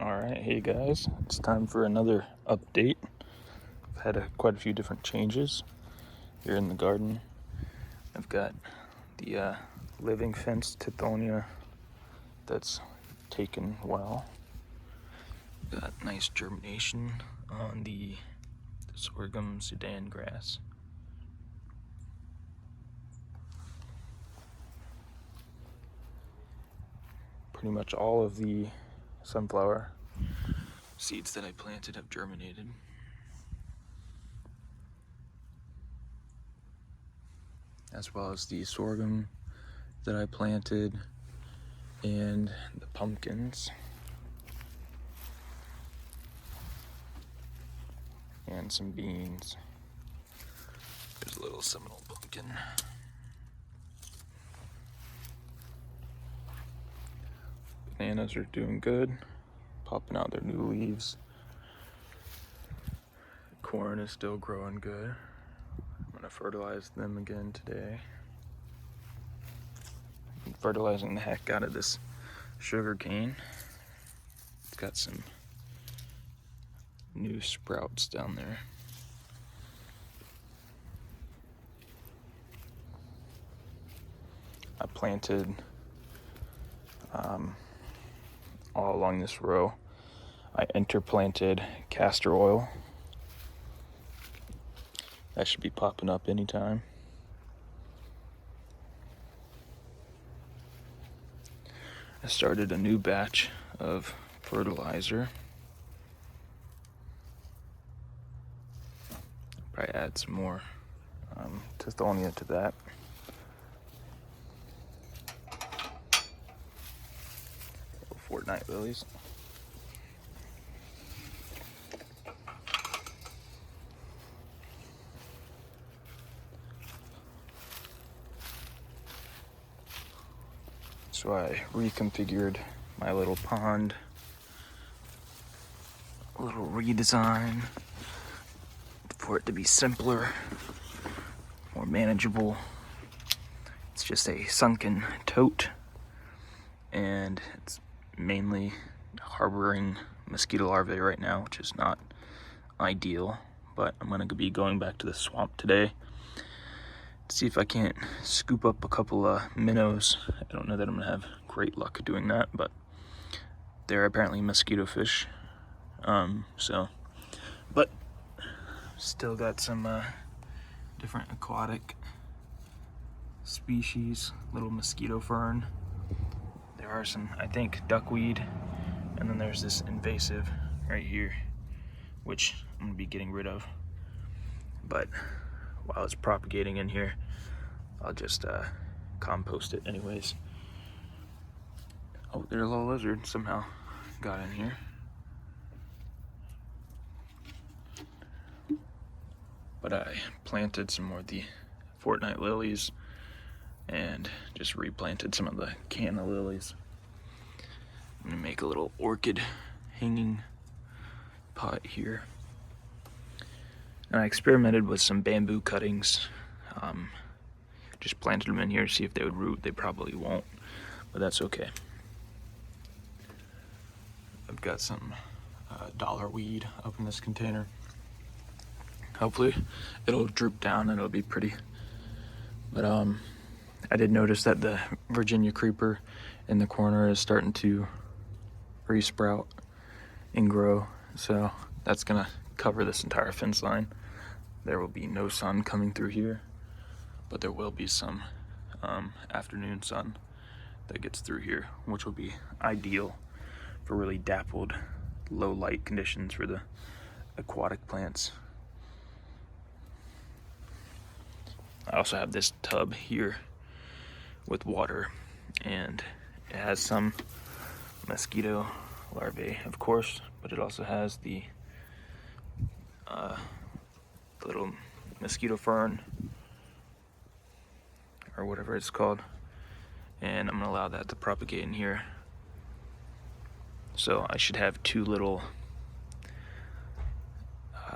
Alright, hey guys, it's time for another update. I've had quite a few different changes here in the garden. I've got the living fence tithonia that's taken well. Got nice germination on the sorghum Sudan grass. Pretty much all of the sunflower seeds that I planted have germinated. As well as the sorghum that I planted and the pumpkins and some beans. There's a little Seminole pumpkin. Bananas are doing good, popping out their new leaves. Corn is still growing good. I'm gonna fertilize them again today. I'm fertilizing the heck out of this sugar cane. It's got some new sprouts down there. I planted all along this row. I interplanted castor oil. That should be popping up anytime. I started a new batch of fertilizer. Probably add some more tithonia to that. Fortnight lilies. So I reconfigured my little pond, a little redesign for it to be simpler, more manageable. It's just a sunken tote, and it's mainly harboring mosquito larvae right now, which is not ideal, but I'm gonna be going back to the swamp today to see if I can't scoop up a couple of minnows. I don't know that I'm gonna have great luck doing that, but they're apparently mosquito fish. But still got some different aquatic species, little mosquito fern. There are some, I think, duckweed, and then there's this invasive right here, which I'm gonna be getting rid of. But while it's propagating in here, I'll just compost it anyways. Oh, there's a little lizard somehow got in here. But I planted some more of the fortnight lilies and just replanted some of the canna lilies. I'm gonna make a little orchid hanging pot here. And I experimented with some bamboo cuttings. Just planted them in here to see if they would root. They probably won't, but that's okay. I've got some dollar weed up in this container. Hopefully it'll droop down and it'll be pretty. But I did notice that the Virginia creeper in the corner is starting to resprout and grow, so that's gonna cover this entire fence line. There will be no sun coming through here, but there will be some afternoon sun that gets through here, which will be ideal for really dappled low light conditions for the aquatic plants. I also have this tub here with water, and it has some mosquito larvae, of course, but it also has the little mosquito fern, or whatever it's called, and I'm gonna allow that to propagate in here. So I should have two little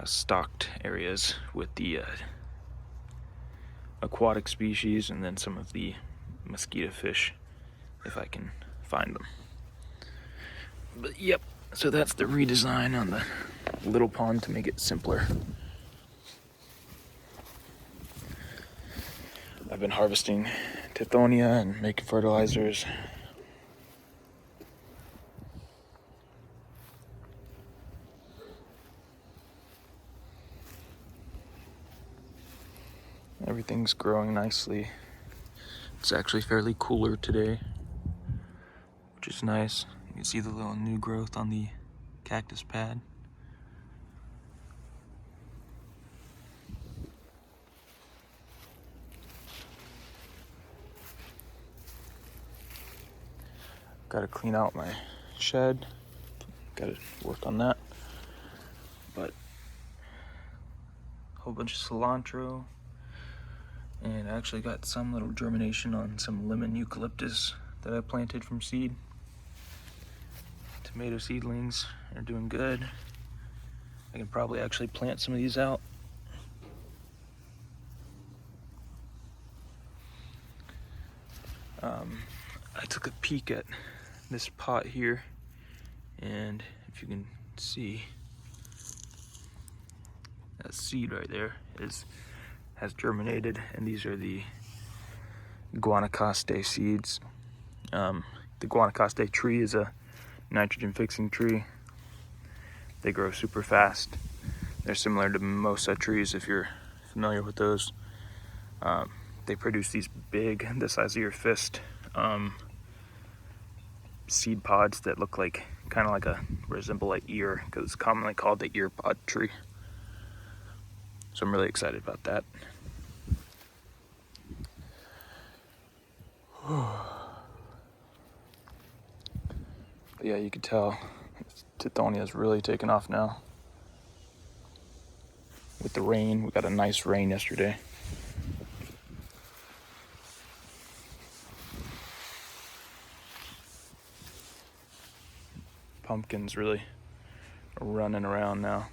stocked areas with the aquatic species and then some of the mosquito fish, if I can find them. But yep, So that's the redesign on the little pond to make it simpler. I've been harvesting tithonia and making fertilizers. Everything's growing nicely. It's actually fairly cooler today, which is nice. You can see the little new growth on the cactus pad. Gotta clean out my shed. Gotta work on that. But a whole bunch of cilantro. And I actually got some little germination on some lemon eucalyptus that I planted from seed. Tomato seedlings are doing good. I can probably actually plant some of these out. I took a peek at this pot here, and if you can see, that seed right there has germinated, and these are the Guanacaste seeds. The Guanacaste tree is a nitrogen fixing tree. They grow super fast. They're similar to mimosa trees if you're familiar with those. They produce these big, the size of your fist, seed pods that look like, kind of like resemble an ear, because it's commonly called the ear pod tree. So I'm really excited about that. But yeah, you could tell tithonia is really taking off now. With the rain, we got a nice rain yesterday. Pumpkins really are running around now.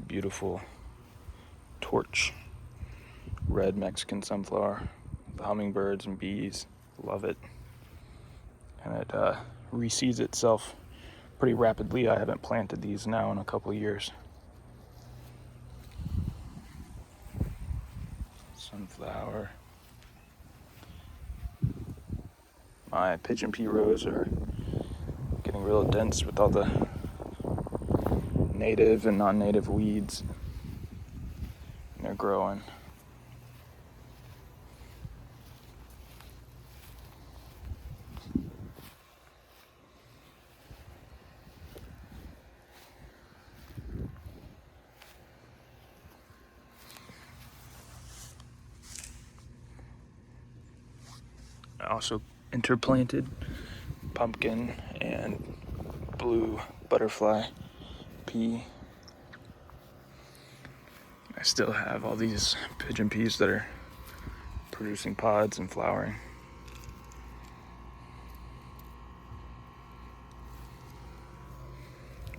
Beautiful torch red Mexican sunflower. The hummingbirds and bees love it. And it reseeds itself pretty rapidly. I haven't planted these now in a couple years. Sunflower. My pigeon pea rows are getting real dense with all the native and non-native weeds. And they're growing. I also interplanted pumpkin and blue butterfly pea. I still have all these pigeon peas that are producing pods and flowering.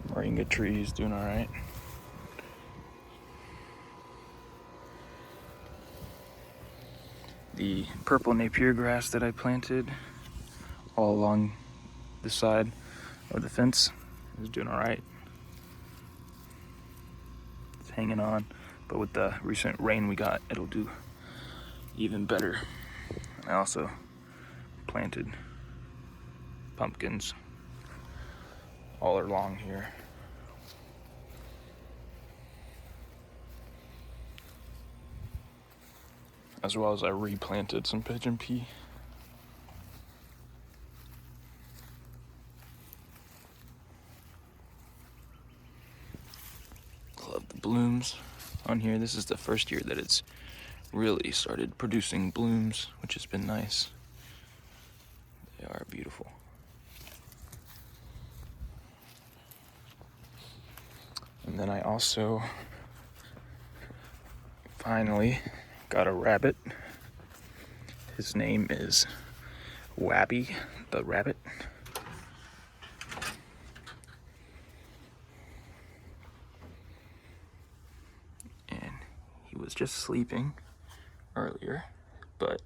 Moringa trees doing all right. The purple Napier grass that I planted all along the side of the fence is doing all right. It's hanging on, but with the recent rain we got, it'll do even better. I also planted pumpkins all along here. As well as I replanted some pigeon pea. Love the blooms on here. This is the first year that it's really started producing blooms, which has been nice. They are beautiful. And then I also finally got a rabbit. His name is Wabby the rabbit. And he was just sleeping earlier, but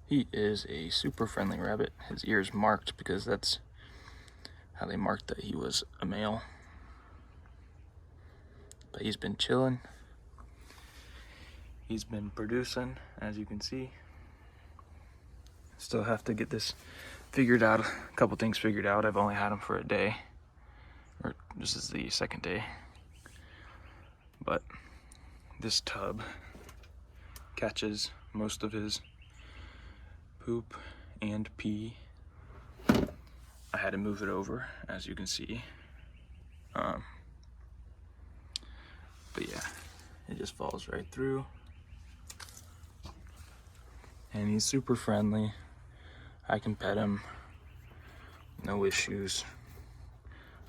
he is a super friendly rabbit. His ears marked because that's how they marked that he was a male. But he's been chilling. He's been producing, as you can see. Still have to get this figured out, a couple things figured out. I've only had him for a day, or this is the second day. But this tub catches most of his poop and pee. I had to move it over, as you can see. But yeah, it just falls right through. And he's super friendly. I can pet him, no issues.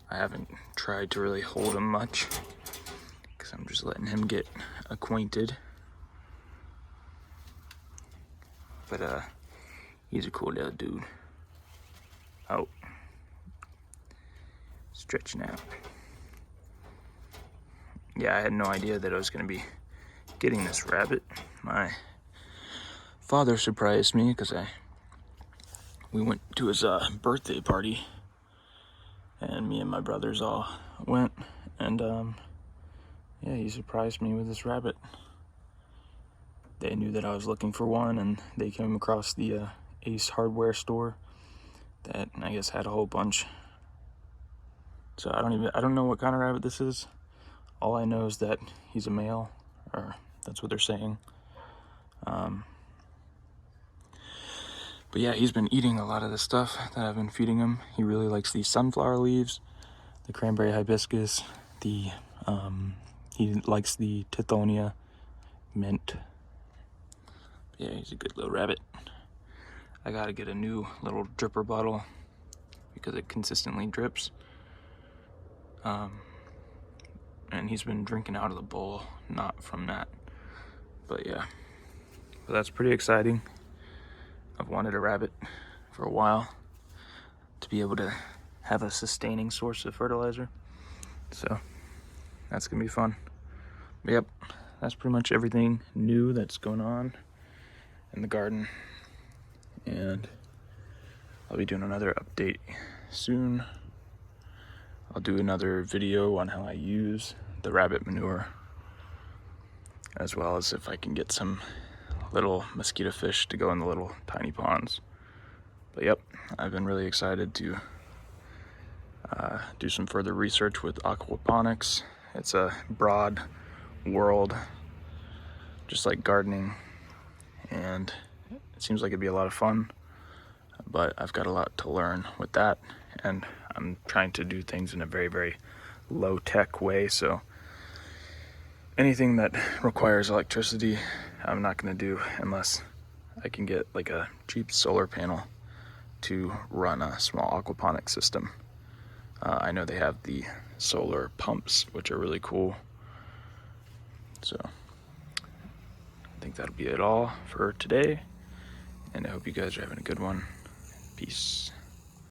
I haven't tried to really hold him much because I'm just letting him get acquainted. But he's a cool little dude. Oh, stretching out. Yeah, I had no idea that I was gonna be getting this rabbit. My father surprised me because we went to his birthday party, and me and my brothers all went, and yeah, he surprised me with this rabbit. They knew that I was looking for one, and they came across the Ace hardware store that I guess had a whole bunch. So I don't know what kind of rabbit this is. All I know is that he's a male, or that's what they're saying. But yeah, he's been eating a lot of the stuff that I've been feeding him. He really likes the sunflower leaves, the cranberry hibiscus, he likes the tithonia mint. Yeah, he's a good little rabbit. I gotta get a new little dripper bottle because it consistently drips. And he's been drinking out of the bowl, not from that. But yeah, but that's pretty exciting. I've wanted a rabbit for a while to be able to have a sustaining source of fertilizer. So that's gonna be fun. But yep, that's pretty much everything new that's going on in the garden. And I'll be doing another update soon. I'll do another video on how I use the rabbit manure, as well as if I can get some little mosquito fish to go in the little tiny ponds. But yep, I've been really excited to do some further research with aquaponics. It's a broad world, just like gardening, and it seems like it'd be a lot of fun, but I've got a lot to learn with that, and I'm trying to do things in a very, very low-tech way, so anything that requires electricity, I'm not gonna do unless I can get like a cheap solar panel to run a small aquaponic system. I know they have the solar pumps, which are really cool. So I think that'll be it all for today, and I hope you guys are having a good one. Peace.